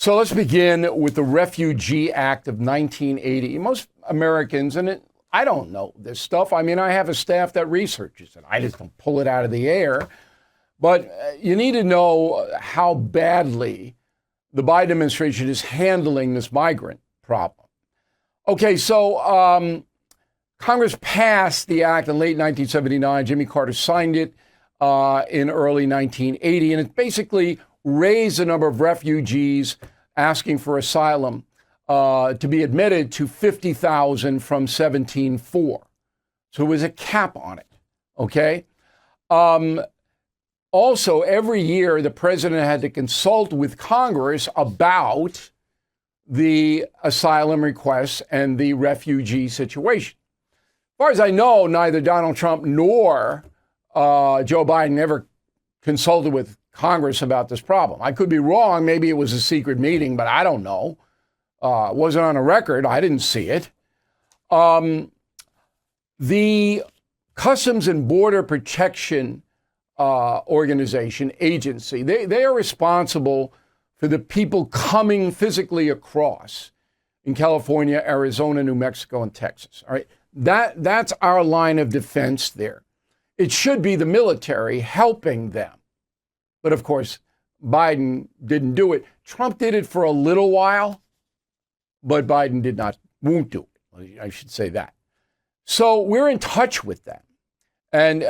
So let's begin with the Refugee Act of 1980. Most Americans, I don't know this stuff. I mean, I have a staff that researches it. I just don't pull it out of the air. But you need to know how badly the Biden administration is handling this migrant problem. Okay, so Congress passed the act in late 1979. Jimmy Carter signed it in early 1980, and it basically raised the number of refugees asking for asylum to be admitted to 50,000 from 17.4. So it was a cap on it, okay? Also, every year, the president had to consult with Congress about the asylum requests and the refugee situation. As far as I know, neither Donald Trump nor Joe Biden ever consulted with Congress about this problem. I could be wrong. Maybe it was a secret meeting, but I don't know. It wasn't on a record. I didn't see it. The Customs and Border Protection agency, they are responsible for the people coming physically across in California, Arizona, New Mexico, and Texas. All right, that's our line of defense there. It should be the military helping them. But of course, Biden didn't do it. Trump did it for a little while, but Biden won't do it. I should say that. So we're in touch with them, and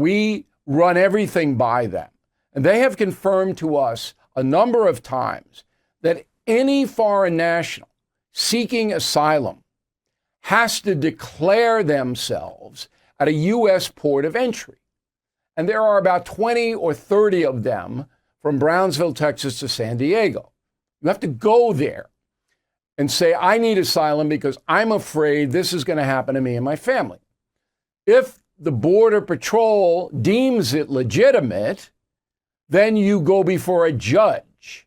we run everything by them. And they have confirmed to us a number of times that any foreign national seeking asylum has to declare themselves at a U.S. port of entry. And there are about 20 or 30 of them from Brownsville, Texas to San Diego. You have to go there and say, I need asylum because I'm afraid this is going to happen to me and my family. If the Border Patrol deems it legitimate, then you go before a judge,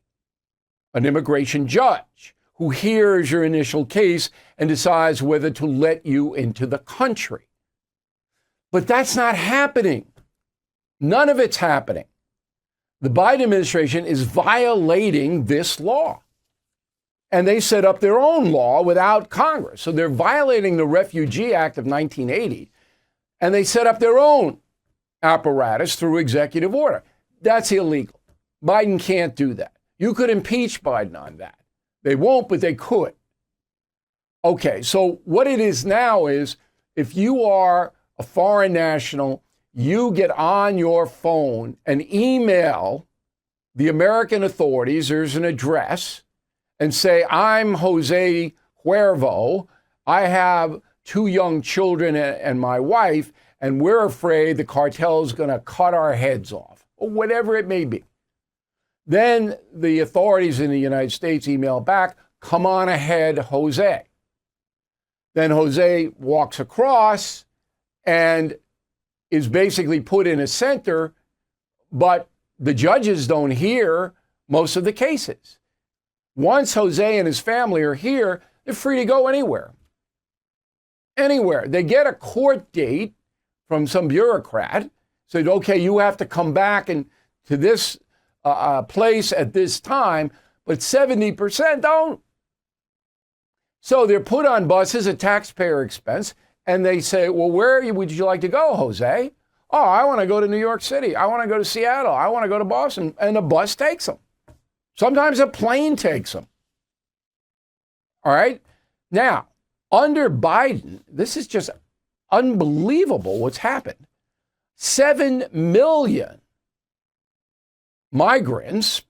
an immigration judge, who hears your initial case and decides whether to let you into the country. But that's not happening. None of it's happening. The Biden administration is violating this law. And they set up their own law without Congress. So they're violating the Refugee Act of 1980. And they set up their own apparatus through executive order. That's illegal. Biden can't do that. You could impeach Biden on that. They won't, but they could. Okay, so what it is now is if you are a foreign national, you get on your phone and email the American authorities, there's an address, and say, I'm Jose Cuervo. I have 2 young children and my wife, and we're afraid the cartel is going to cut our heads off, or whatever it may be. Then the authorities in the United States email back, come on ahead, Jose. Then Jose walks across and is basically put in a center, but the judges don't hear most of the cases. Once Jose and his family are here, they're free to go anywhere. Anywhere. They get a court date from some bureaucrat, said, okay, you have to come back and to this place at this time, but 70% don't. So they're put on buses at taxpayer expense, and they say, well, where would you like to go, Jose? Oh, I want to go to New York City. I want to go to Seattle. I want to go to Boston. And the bus takes them. Sometimes a plane takes them. All right? Now, under Biden, this is just unbelievable what's happened. 7 million migrants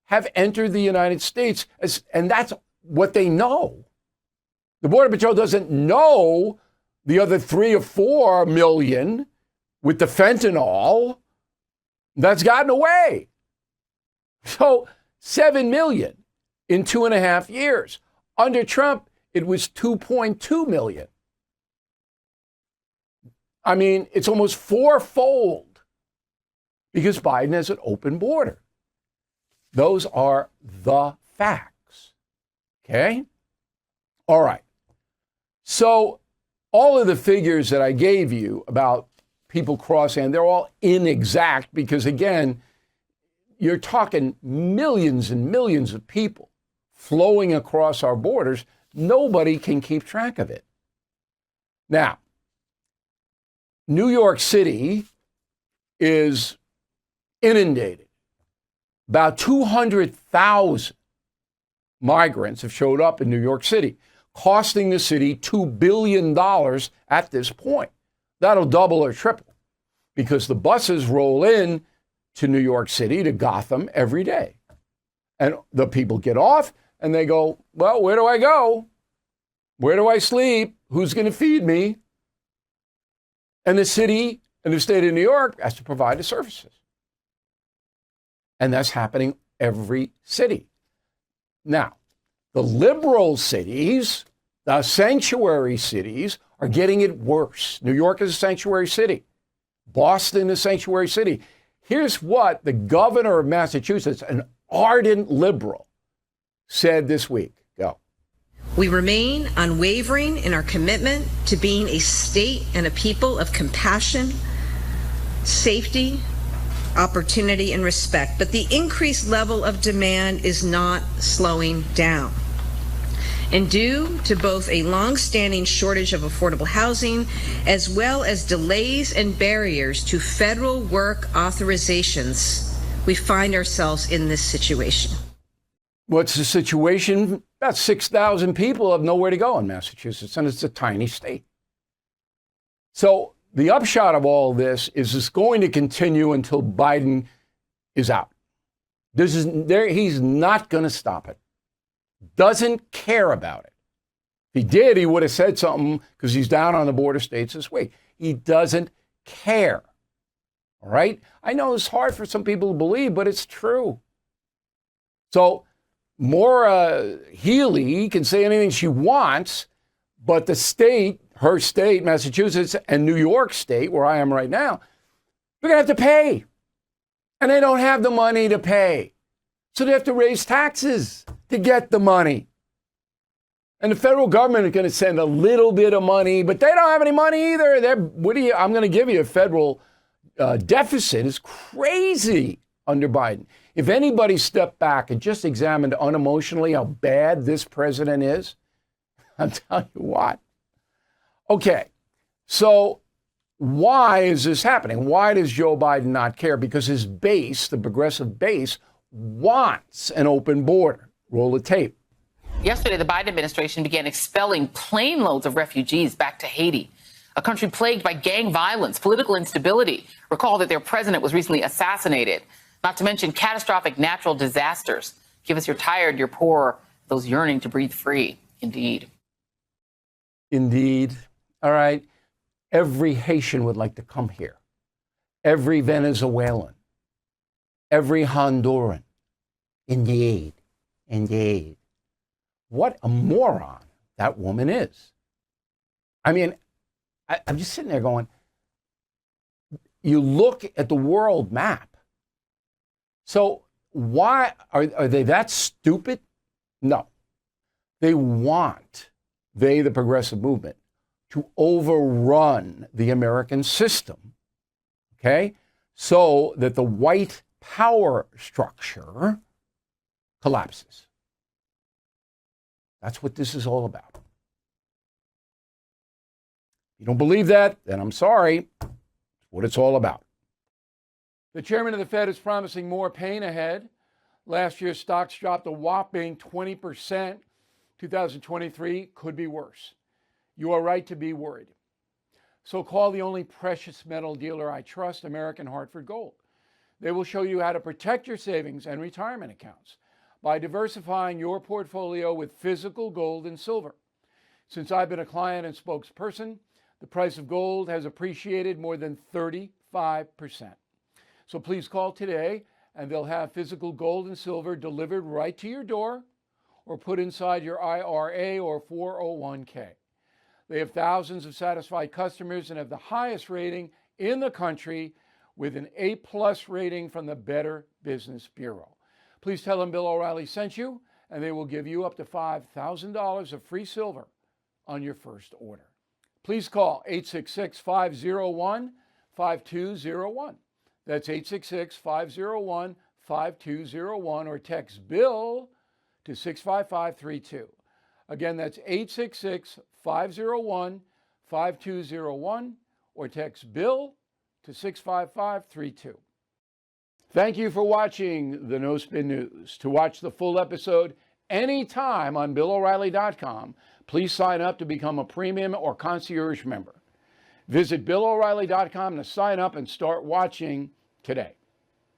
have entered the United States, and that's what they know. The Border Patrol doesn't know the other 3 or 4 million with the fentanyl that's gotten away. So 7 million in 2.5 years. Under Trump, it was 2.2 million. I mean, it's almost 4-fold because Biden has an open border. Those are the facts. Okay? All right. So all of the figures that I gave you about people crossing, they're all inexact because, again, you're talking millions and millions of people flowing across our borders, nobody can keep track of it. Now, New York City is inundated. About 200,000 migrants have showed up in New York City, costing the city $2 billion at this point. That'll double or triple because the buses roll in to New York City, to Gotham, every day. And the people get off and they go, well, where do I go? Where do I sleep? Who's going to feed me? And the city and the state of New York has to provide the services. And that's happening every city. Now, the liberal cities, the sanctuary cities, are getting it worse. New York is a sanctuary city. Boston is a sanctuary city. Here's what the governor of Massachusetts, an ardent liberal, said this week. Go. We remain unwavering in our commitment to being a state and a people of compassion, safety, opportunity, and respect. But the increased level of demand is not slowing down. And due to both a long-standing shortage of affordable housing, as well as delays and barriers to federal work authorizations, we find ourselves in this situation. What's the situation? About 6,000 people have nowhere to go in Massachusetts, and it's a tiny state. So the upshot of all this is it's going to continue until Biden is out. He's not going to stop it. Doesn't care about it. If he did, he would have said something because he's down on the border states this week. He doesn't care. All right? I know it's hard for some people to believe, but it's true. So Maura Healey can say anything she wants, but the state, her state, Massachusetts, and New York State, where I am right now, they're going to have to pay. And they don't have the money to pay. So they have to raise taxes to get the money. And the federal government is going to send a little bit of money, but they don't have any money either. I'm going to give you a federal deficit. It's crazy under Biden. If anybody stepped back and just examined unemotionally how bad this president is, I'll tell you what. Okay, so why is this happening? Why does Joe Biden not care? Because his base, the progressive base, wants an open border. Roll the tape. Yesterday, the Biden administration began expelling plane loads of refugees back to Haiti, a country plagued by gang violence, political instability. Recall that their president was recently assassinated, not to mention catastrophic natural disasters. Give us your tired, your poor, those yearning to breathe free. Indeed. Indeed. All right. Every Haitian would like to come here. Every Venezuelan. Every Honduran. Indeed. Indeed. What a moron that woman is. I mean, I'm just sitting there going, you look at the world map. So why are they that stupid? No. They want, the progressive movement, to overrun the American system, okay, so that the white power structure collapses. That's what this is all about. If you don't believe that, then I'm sorry. That's what it's all about. The chairman of the Fed is promising more pain ahead. Last year, stocks dropped a whopping 20%. 2023 could be worse. You are right to be worried. So call the only precious metal dealer I trust, American Hartford Gold. They will show you how to protect your savings and retirement accounts by diversifying your portfolio with physical gold and silver. Since I've been a client and spokesperson, the price of gold has appreciated more than 35%. So please call today and they'll have physical gold and silver delivered right to your door or put inside your IRA or 401k. They have thousands of satisfied customers and have the highest rating in the country with an A+ rating from the Better Business Bureau. Please tell them Bill O'Reilly sent you, and they will give you up to $5,000 of free silver on your first order. Please call 866-501-5201. That's 866-501-5201, or text BILL to 65532. Again, that's 866-501-5201 or text Bill to 65532. Thank you for watching the No Spin News. To watch the full episode anytime on BillO'Reilly.com, please sign up to become a premium or concierge member. Visit BillO'Reilly.com to sign up and start watching today.